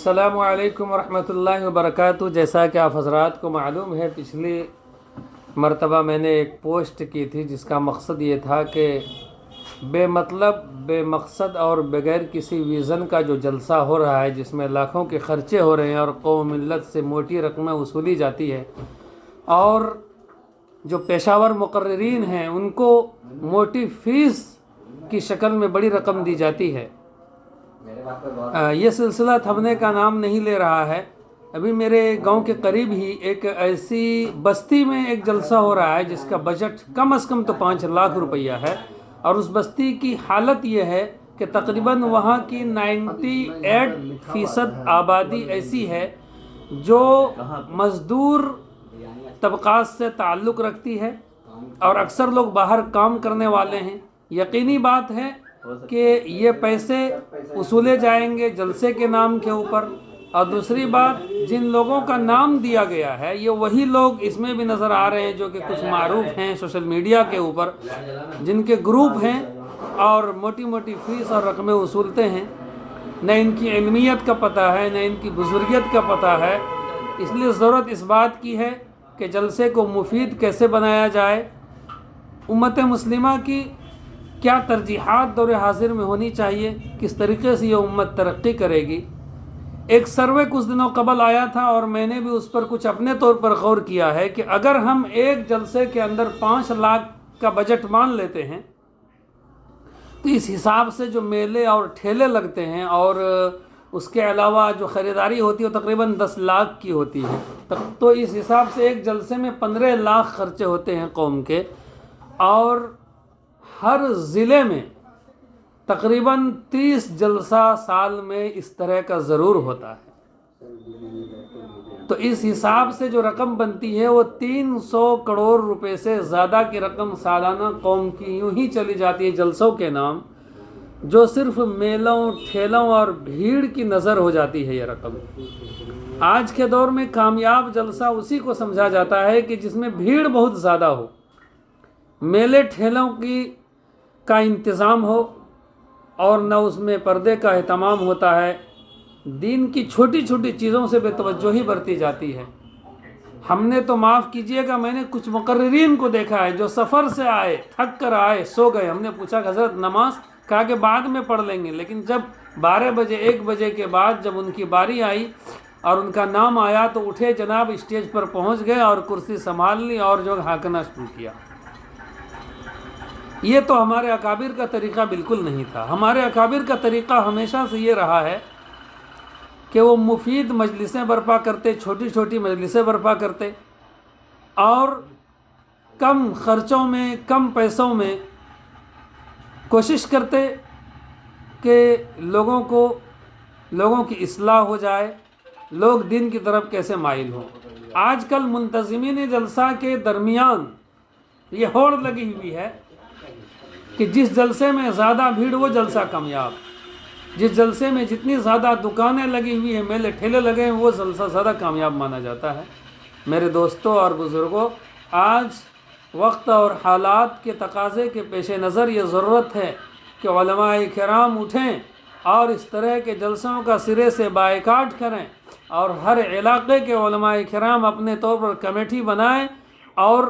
السلام علیکم ورحمۃ اللہ وبرکاتہ۔ جیسا کہ آپ حضرات کو معلوم ہے، پچھلی مرتبہ میں نے ایک پوسٹ کی تھی جس کا مقصد یہ تھا کہ بے مطلب، بے مقصد اور بغیر کسی ویژن کا جو جلسہ ہو رہا ہے، جس میں لاکھوں کے خرچے ہو رہے ہیں اور قوم ملت سے موٹی رقمیں وصولی جاتی ہے، اور جو پیشہ ور مقررین ہیں ان کو موٹی فیس کی شکل میں بڑی رقم دی جاتی ہے، یہ سلسلہ تھمنے کا نام نہیں لے رہا ہے۔ ابھی میرے گاؤں کے قریب ہی ایک ایسی بستی میں ایک جلسہ ہو رہا ہے جس کا بجٹ کم از کم تو 5 لاکھ روپیہ ہے، اور اس بستی کی حالت یہ ہے کہ تقریباً وہاں کی 98% آبادی ایسی ہے جو مزدور طبقات سے تعلق رکھتی ہے، اور اکثر لوگ باہر کام کرنے والے ہیں۔ یقینی بات ہے کہ یہ پیسے وصولے جائیں گے جلسے کے نام کے اوپر، اور دوسری بات، جن لوگوں کا نام دیا گیا ہے یہ وہی لوگ اس میں بھی نظر آ رہے ہیں جو کہ کچھ معروف ہیں سوشل میڈیا کے اوپر، جن کے گروپ ہیں اور موٹی موٹی فیس اور رقمیں وصولتے ہیں۔ نہ ان کی علمیت کا پتہ ہے، نہ ان کی بزرگیت کا پتہ ہے۔ اس لیے ضرورت اس بات کی ہے کہ جلسے کو مفید کیسے بنایا جائے، امت مسلمہ کی کیا ترجیحات دور حاضر میں ہونی چاہیے، کس طریقے سے یہ امت ترقی کرے گی۔ ایک سروے کچھ دنوں قبل آیا تھا اور میں نے بھی اس پر کچھ اپنے طور پر غور کیا ہے کہ اگر ہم ایک جلسے کے اندر 5 لاکھ کا بجٹ مان لیتے ہیں تو اس حساب سے جو میلے اور ٹھیلے لگتے ہیں اور اس کے علاوہ جو خریداری ہوتی ہے وہ تقریباً 10 لاکھ کی ہوتی ہے، تو اس حساب سے ایک جلسے میں 15 لاکھ خرچے ہوتے ہیں قوم کے، اور ہر ضلع میں تقریباً 30 جلسہ سال میں اس طرح کا ضرور ہوتا ہے۔ تو اس حساب سے جو رقم بنتی ہے وہ 300 کروڑ روپے سے زیادہ کی رقم سالانہ قوم کی یوں ہی چلی جاتی ہے جلسوں کے نام، جو صرف میلوں، ٹھیلوں اور بھیڑ کی نظر ہو جاتی ہے۔ یہ رقم آج کے دور میں کامیاب جلسہ اسی کو سمجھا جاتا ہے کہ جس میں بھیڑ بہت زیادہ ہو، میلے ٹھیلوں کا انتظام ہو، اور نہ اس میں پردے کا اہتمام ہوتا ہے، دین کی چھوٹی چھوٹی چیزوں سے بے توجہی برتی جاتی ہے۔ ہم نے تو معاف کیجئے گا، میں نے کچھ مقررین کو دیکھا ہے جو سفر سے آئے، تھک کر آئے، سو گئے۔ ہم نے پوچھا کہ حضرت نماز، کہا کہ بعد میں پڑھ لیں گے، لیکن جب 12 بجے 1 بجے کے بعد جب ان کی باری آئی اور ان کا نام آیا تو اٹھے جناب، اسٹیج پر پہنچ گئے اور کرسی سنبھال لی اور جو ہانکنا شروع کیا۔ یہ تو ہمارے اکابر کا طریقہ بالکل نہیں تھا۔ ہمارے اکابر کا طریقہ ہمیشہ سے یہ رہا ہے کہ وہ مفید مجلسیں برپا کرتے، چھوٹی چھوٹی مجلسیں برپا کرتے، اور کم خرچوں میں، کم پیسوں میں کوشش کرتے کہ لوگوں کی اصلاح ہو جائے، لوگ دین کی طرف کیسے مائل ہوں۔ آج کل منتظمین جلسہ کے درمیان یہ ہوڑ لگی ہوئی ہے کہ جس جلسے میں زیادہ بھیڑ وہ جلسہ کامیاب، جس جلسے میں جتنی زیادہ دکانیں لگی ہوئی ہیں، میلے ٹھیلے لگے ہیں، وہ جلسہ زیادہ کامیاب مانا جاتا ہے۔ میرے دوستوں اور بزرگوں، آج وقت اور حالات کے تقاضے کے پیش نظر یہ ضرورت ہے کہ علماء کرام اٹھیں اور اس طرح کے جلسوں کا سرے سے بائیکاٹ کریں، اور ہر علاقے کے علماء کرام اپنے طور پر کمیٹی بنائیں اور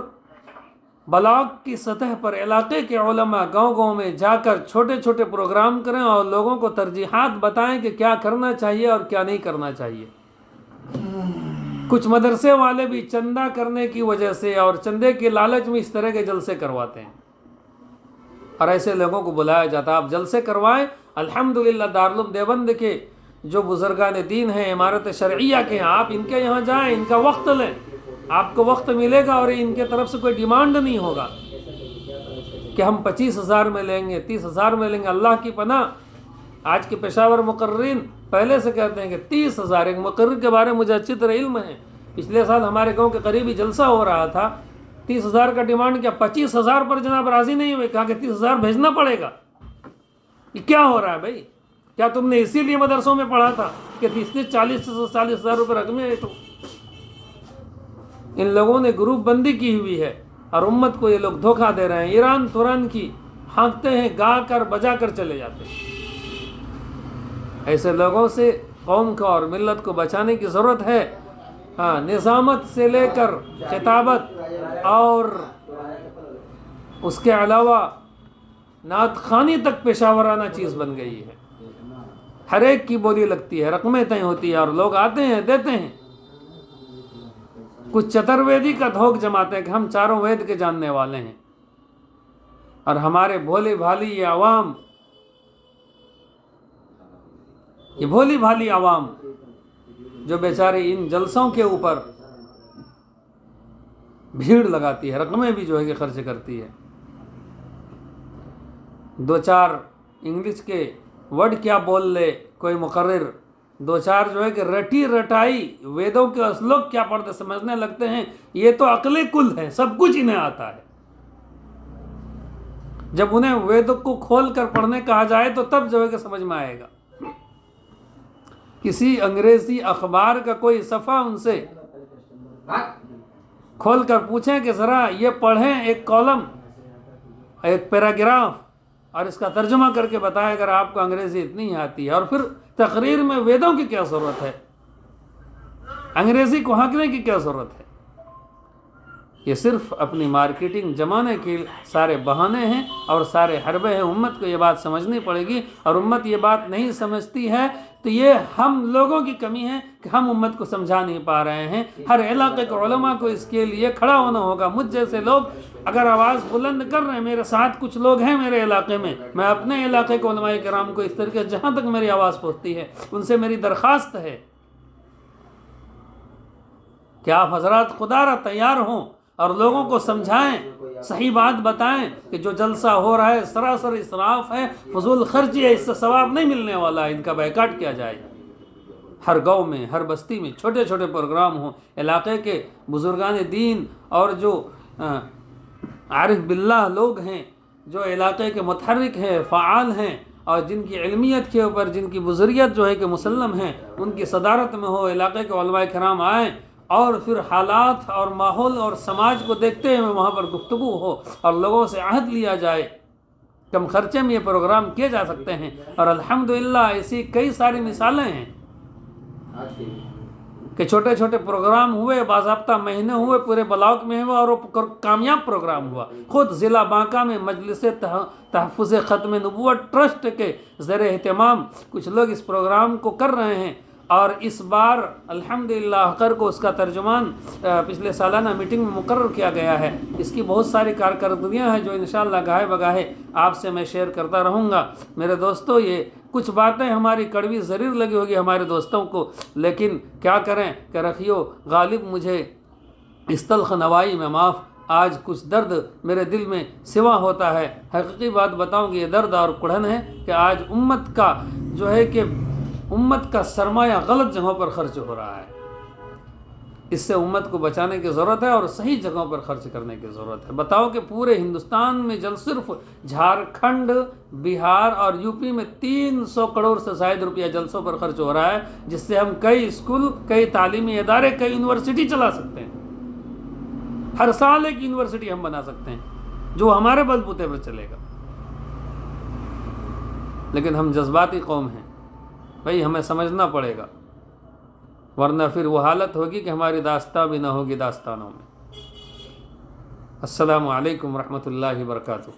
بلاک کی سطح پر علاقے کے علماء گاؤں میں جا کر چھوٹے چھوٹے پروگرام کریں اور لوگوں کو ترجیحات بتائیں کہ کیا کرنا چاہیے اور کیا نہیں کرنا چاہیے۔ کچھ مدرسے والے بھی چندہ کرنے کی وجہ سے اور چندے کے لالچ میں اس طرح کے جلسے کرواتے ہیں، اور ایسے لوگوں کو بلایا جاتا ہے آپ جلسے کروائیں۔ الحمدللہ دارالعلوم دیوبند کے جو بزرگان دین ہیں، امارت شرعیہ کے ہیں، آپ ان کے یہاں جائیں، ان کا وقت لیں، آپ کو وقت ملے گا، اور ان کے طرف سے کوئی ڈیمانڈ نہیں ہوگا کہ ہم 25,000 میں لیں گے، 30,000 میں لیں گے۔ اللہ کی پناہ، آج کے پیشہ ور مقررین پہلے سے کہتے ہیں کہ 30,000، ایک مقرر کے بارے میں مجھے اچھی طرح علم ہے، پچھلے سال ہمارے گاؤں کے قریبی جلسہ ہو رہا تھا، 30,000 کا ڈیمانڈ کیا، 25,000 پر جناب راضی نہیں ہوئے، کہا کہ 30,000 بھیجنا پڑے گا۔ یہ کیا ہو رہا ہے بھائی؟ کیا تم نے اسی لیے مدرسوں میں پڑھا تھا کہ 40,000 روپے رقمیں ہے؟ تو ان لوگوں نے گروپ بندی کی ہوئی ہے اور امت کو یہ لوگ دھوکہ دے رہے ہیں۔ ایران توران کی ہانکتے ہیں، گا کر بجا کر چلے جاتے ہیں۔ ایسے لوگوں سے قوم کو اور ملت کو بچانے کی ضرورت ہے. ہاں، نظامت سے لے کر خطابت اور اس کے علاوہ نعت خوانی تک پیشہ ورانہ چیز بن گئی ہے. ہر ایک کی بولی لگتی ہے، رقمیں طے ہوتی ہے اور لوگ آتے ہیں دیتے ہیں. کچھ چترویدی کا دھوک جماتے ہیں کہ ہم چاروں وید کے جاننے والے ہیں، اور ہمارے بھولے بھالی یہ عوام، یہ بھولی بھالی عوام جو بیچارے ان جلسوں کے اوپر بھیڑ لگاتی ہے، رقمیں بھی جو ہے کہ خرچ کرتی ہے. دو چار انگلش کے ورڈ کیا بول لے کوئی مقرر، دو چار جو ہے کہ رٹی رٹائی ویدوں کے اسلوک کیا پڑھتے سمجھنے لگتے ہیں. یہ تو عقل کل ہے، سب کچھ انہیں آتا ہے. جب انہیں وید کو کھول کر پڑھنے کہا جائے تو تب جو ہے کہ سمجھ میں آئے گا. کسی انگریزی اخبار کا کوئی صفحہ ان سے کھول کر پوچھیں کہ ذرا یہ پڑھیں ایک کالم، ایک پیراگراف، اور اس کا ترجمہ کر کے بتائیں اگر آپ کو انگریزی اتنی ہی آتی ہے. اور پھر تقریر میں ویدوں کی کیا ضرورت ہے، انگریزی کو ہانکنے کی کیا ضرورت ہے؟ یہ صرف اپنی مارکیٹنگ جمانے کے سارے بہانے ہیں اور سارے حربے ہیں. امت کو یہ بات سمجھنی پڑے گی، اور امت یہ بات نہیں سمجھتی ہے تو یہ ہم لوگوں کی کمی ہے کہ ہم امت کو سمجھا نہیں پا رہے ہیں. ہر علاقے کے علماء کو اس کے لیے کھڑا ہونا ہوگا. مجھ جیسے لوگ اگر آواز بلند کر رہے ہیں، میرے ساتھ کچھ لوگ ہیں میرے علاقے میں اپنے علاقے کے علماء کرام کو اس طریقے سے جہاں تک میری آواز پہنچتی ہے ان سے میری درخواست ہے کہ آپ حضرات خدا را تیار ہوں اور لوگوں کو سمجھائیں، صحیح بات بتائیں کہ جو جلسہ ہو رہا ہے سراسر اسراف ہے، فضول خرچی ہے، اس سے ثواب نہیں ملنے والا ہے، ان کا بائیکاٹ کیا جائے. ہر گاؤں میں، ہر بستی میں چھوٹے چھوٹے پروگرام ہوں. علاقے کے بزرگان دین اور جو عارف باللہ لوگ ہیں، جو علاقے کے متحرک ہیں، فعال ہیں، اور جن کی علمیت کے اوپر جن کی بزرگیت جو ہے کہ مسلم ہیں، ان کی صدارت میں ہو. علاقے کے علماء کرام آئیں اور پھر حالات اور ماحول اور سماج کو دیکھتے ہوئے وہاں پر گفتگو ہو اور لوگوں سے عہد لیا جائے. کم خرچے میں یہ پروگرام کیے جا سکتے ہیں، اور الحمدللہ ایسی کئی ساری مثالیں ہیں کہ چھوٹے چھوٹے پروگرام ہوئے، باضابطہ مہینے ہوئے، پورے بلاک میں ہوئے اور وہ کامیاب پروگرام ہوا. خود ضلع بانکا میں مجلس تحفظ ختم نبوت ٹرسٹ کے زیر اہتمام کچھ لوگ اس پروگرام کو کر رہے ہیں، اور اس بار الحمدللہ حقر کو اس کا ترجمان پچھلے سالانہ میٹنگ میں مقرر کیا گیا ہے. اس کی بہت ساری کارکردگیاں ہیں جو انشاءاللہ گاہے بگاہے آپ سے میں شیئر کرتا رہوں گا. میرے دوستو، یہ کچھ باتیں ہماری کڑوی ضرور لگی ہوگی ہمارے دوستوں کو، لیکن کیا کریں کہ رکھیو غالب مجھے اس تلخ نوائی میں معاف. آج کچھ درد میرے دل میں سوا ہوتا ہے. حقیقی بات بتاؤں کہ یہ درد اور کڑھن ہے کہ آج امت کا جو ہے کہ امت کا سرمایہ غلط جگہوں پر خرچ ہو رہا ہے. اس سے امت کو بچانے کی ضرورت ہے اور صحیح جگہوں پر خرچ کرنے کی ضرورت ہے. بتاؤ کہ پورے ہندوستان میں صرف جھارکھنڈ، بہار اور یو پی میں 300 کروڑ سے زائد روپیہ جلسوں پر خرچ ہو رہا ہے، جس سے ہم کئی اسکول، کئی تعلیمی ادارے، کئی یونیورسٹی چلا سکتے ہیں. ہر سال ایک یونیورسٹی ہم بنا سکتے ہیں جو ہمارے بل بوتے پر چلے گا. لیکن ہم جذباتی قوم ہیں بھائی، ہمیں سمجھنا پڑے گا، ورنہ پھر وہ حالت ہوگی کہ ہماری داستان بھی نہ ہوگی داستانوں میں. السلام علیکم ورحمۃ اللہ وبرکاتہ.